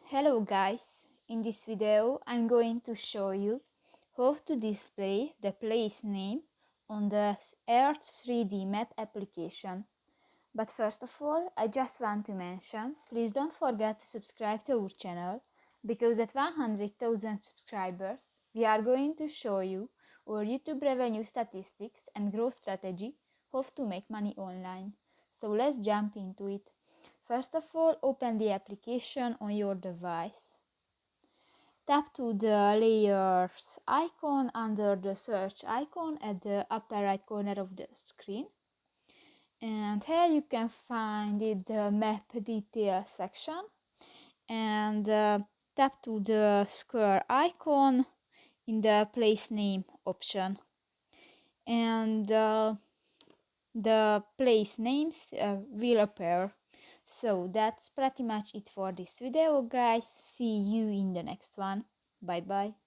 Hello guys, in this video I'm going to show you how to display the place name on the Earth 3D map application. But first of all, I just want to mention, please don't forget to subscribe to our channel, because at 100,000 subscribers we are going to show you our YouTube revenue statistics and growth strategy, how to make money online. So let's jump into it. First of all, open the application on your device. Tap to the layers icon under the search icon at the upper right corner of the screen. And here you can find the map detail section. And tap to the square icon in the place name option. And the place names will appear. So that's pretty much it for this video, guys. See you in the next one. Bye bye.